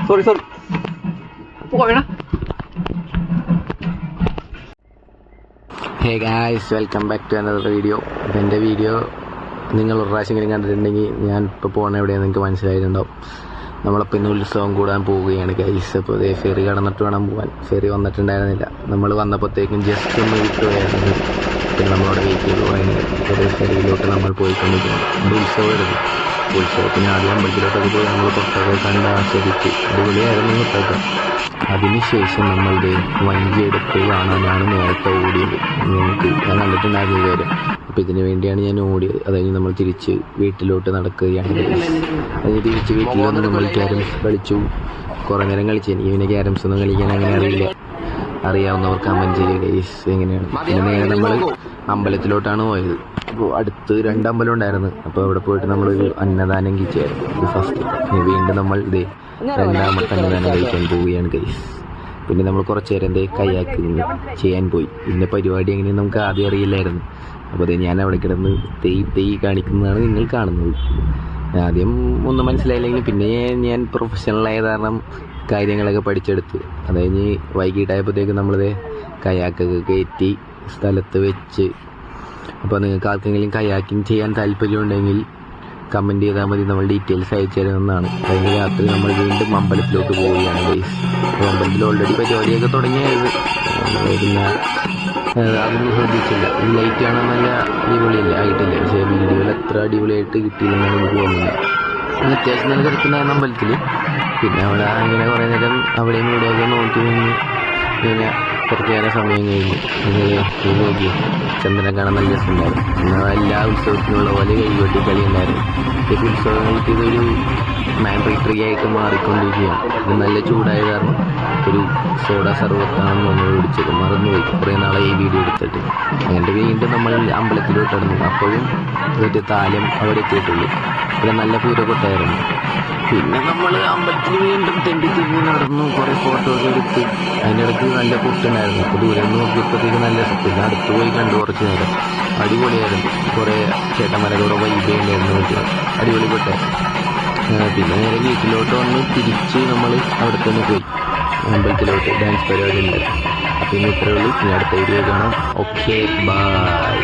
Sorry പോയടാ. Hey guys, welcome back to another video. അപ്പോൾ എൻ്റെ വീഡിയോ നിങ്ങൾ ഒരു പ്രാവശ്യമെങ്കിലും കണ്ടിട്ടുണ്ടെങ്കിൽ ഞാൻ ഇപ്പോൾ പോകണ എവിടെയാണെന്ന് നിങ്ങൾക്ക് മനസ്സിലായിട്ടുണ്ടാവും. നമ്മളിപ്പോൾ ഇന്ന് ഉത്സവം കൂടാൻ പോവുകയാണ് ഗൈസ്. അപ്പോൾ അതേ ഫെറി കടന്നിട്ട് വേണം പോകാൻ. ഫെറി വന്നിട്ടുണ്ടായിരുന്നില്ല. നമ്മൾ വന്നപ്പോഴത്തേക്കും ജസ്റ്റ് ഒന്ന് വിട്ടുപോയായിരുന്നു. പിന്നെ നമ്മളവിടെ വെയിറ്റ് ചെയ്ത് പോകാൻ ഒരു ഫെറിയിലോട്ട് നമ്മൾ പോയിക്കൊണ്ടിരിക്കുന്നു. നമ്മുടെ ഉത്സവമായിരുന്നു. ഉത്സവത്തിന് ആദ്യം അമ്പലത്തിലോട്ടൊക്കെ പോയി നമ്മൾ പുറത്തൊക്കെ കണ്ട് ആസ്വദിച്ച് അടിപൊളിയായിരുന്നു ഇപ്പോഴൊക്കെ. അതിനുശേഷം നമ്മളുടെ വണ്ടി എടുത്ത് കാണാനാണ് നേരത്തെ ഓടിയത്. ഞാൻ കണ്ടിട്ടുണ്ടായിരുന്ന കാര്യം. അപ്പോൾ ഇതിനു വേണ്ടിയാണ് ഞാൻ ഓടിയത്. അത് കഴിഞ്ഞ് നമ്മൾ തിരിച്ച് വീട്ടിലോട്ട് നടക്കുകയാണ്. അതിന് തിരിച്ച് വീട്ടിൽ വന്ന് നമ്മൾ ക്യാരംസ് കളിച്ചു. കുറേ നേരം കളിച്ചു. എനിക്ക് പിന്നെ ക്യാരംസ് ഒന്നും കളിക്കാൻ അങ്ങനെ അറിയില്ല. അറിയാവുന്നവർ കമൻറ്റ് ചെയ്യുക ഗൈസ് എങ്ങനെയാണ്. പിന്നെ നേരെ നമ്മൾ അമ്പലത്തിലോട്ടാണ് പോയത്. അപ്പോൾ അടുത്ത് 2 അമ്പലം ഉണ്ടായിരുന്നു. അപ്പോൾ അവിടെ പോയിട്ട് നമ്മളൊരു അന്നദാനം കഴിച്ചായിരുന്നു. ഇത് ഫസ്റ്റ്. വീണ്ടും നമ്മൾ ഇതേ 2ാമത്തെ അന്നദാനം കഴിക്കാൻ പോവുകയാണ് ഗൈസ്. പിന്നെ നമ്മൾ കുറച്ച് നേരം കയാക്കിങ് ചെയ്യാൻ പോയി. ഇതിൻ്റെ പരിപാടി എങ്ങനെയെന്ന് നമുക്ക് ആദ്യം അറിയില്ലായിരുന്നു. അപ്പോൾ അതേ ഞാൻ അവിടെ കിടന്ന് തെയ് കാണിക്കുന്നതാണ് നിങ്ങൾ കാണുന്നത്. ആദ്യം ഒന്നും മനസ്സിലായില്ലെങ്കിൽ പിന്നെ ഞാൻ പ്രൊഫഷണലായ കാരണം കാര്യങ്ങളൊക്കെ പഠിച്ചെടുത്ത്. അത് കഴിഞ്ഞ് വൈകിട്ടായപ്പോഴത്തേക്കും നമ്മളിത് കയാക്കൊക്കെ കയറ്റി സ്ഥലത്ത് വെച്ച്. അപ്പോൾ നിങ്ങൾക്ക് ആർക്കെങ്കിലും കയാക്കിങ് ചെയ്യാൻ താല്പര്യമുണ്ടെങ്കിൽ കമൻറ്റ് ചെയ്താൽ മതി, നമ്മൾ ഡീറ്റെയിൽസ് അയച്ചു തരുന്നതാണ്. കഴിഞ്ഞ രാത്രി നമ്മൾ വീണ്ടും അമ്പലത്തിലോട്ട് പോവുകയാണ് ഗൈസ്. അപ്പോൾ അമ്പലത്തിൽ ഓൾറെഡി പരിപാടിയൊക്കെ തുടങ്ങിയായിരുന്നു. പിന്നെ അതൊന്നും ശ്രദ്ധിച്ചില്ല. ഈ ലൈറ്റ് കാണാൻ നല്ല അടിപൊളിയല്ല ആയിട്ടില്ല. പക്ഷേ വീഡിയോയിൽ അത്ര അടിപൊളിയായിട്ട് കിട്ടിയില്ലെന്നാണ് എനിക്ക് തോന്നുന്നത്. അത്യാവശ്യം നല്ല തിരക്കുണ്ടായിരുന്നു അമ്പലത്തിൽ. പിന്നെ അവിടെ ഇങ്ങനെ കുറേ നേരം അവിടെയും ഇവിടെയൊക്കെ നോക്കി നിന്ന് പിന്നെ കുറച്ച് നേരം സമയം കഴിഞ്ഞു. നോക്കി ചന്ദ്രൻ കാണാൻ നല്ല രസമുണ്ടായിരുന്നു. എന്നാൽ എല്ലാ ഉത്സവത്തിനുള്ള പോലെ കൈകൊട്ടി കളി ഉണ്ടായിരുന്നു. ഈ ഉത്സവങ്ങൾക്ക് ഇതൊരു മാൻഡേറ്ററി ആയിട്ട് മാറിക്കൊണ്ടിരിക്കുകയാണ്. ഇത് നല്ല ചൂടായ കാരണം ഒരു സോഡ സർവത്താണെന്ന് നമ്മൾ പിടിച്ചത് മറന്നുപോയി. കുറേ നാളെ ഈ വീഡിയോ എടുത്തിട്ട്. അങ്ങനെ വീണ്ടും നമ്മൾ അമ്പലത്തിലോട്ട് ഇടന്നു. അപ്പോഴും മറ്റേ താലം അവിടെ എത്തിയിട്ടുള്ളൂ. പിന്നെ നല്ല പൂരക്കൊട്ടായിരുന്നു. പിന്നെ നമ്മൾ അമ്പലത്തിൽ വീണ്ടും തെണ്ടിത്തിരിഞ്ഞ് നടന്നു. കുറേ ഫോട്ടോ ഒക്കെ എടുത്ത്. അതിൻ്റെ ഇടയ്ക്ക് നല്ല പൊട്ടുണ്ടായിരുന്നു. അപ്പോൾ ദൂരെ നിന്ന് നോക്കിയപ്പോഴത്തേക്ക് നല്ല പിന്നെ അടുത്ത് പോയി കണ്ടു കുറച്ച് നേരം. അടിപൊളിയായിരുന്നു. കുറേ ചേട്ടന്മാരോടെ വൈബ് ഉണ്ടായിരുന്നു. പറ്റുക അടിപൊളി കൊട്ടെ. പിന്നെ നേരെ വീട്ടിലോട്ട് വന്ന് തിരിച്ച് നമ്മൾ അവിടെ തന്നെ പോയി അമ്പലത്തിലോട്ട്. ഡാൻസ് പരിപാടി ഉണ്ടായിരുന്നു. അപ്പോൾ ഇന്ന് ഇത്രയേ ഉള്ളൂ. ഇനി അടുത്ത വീഡിയോ കാണാം. Okay bye.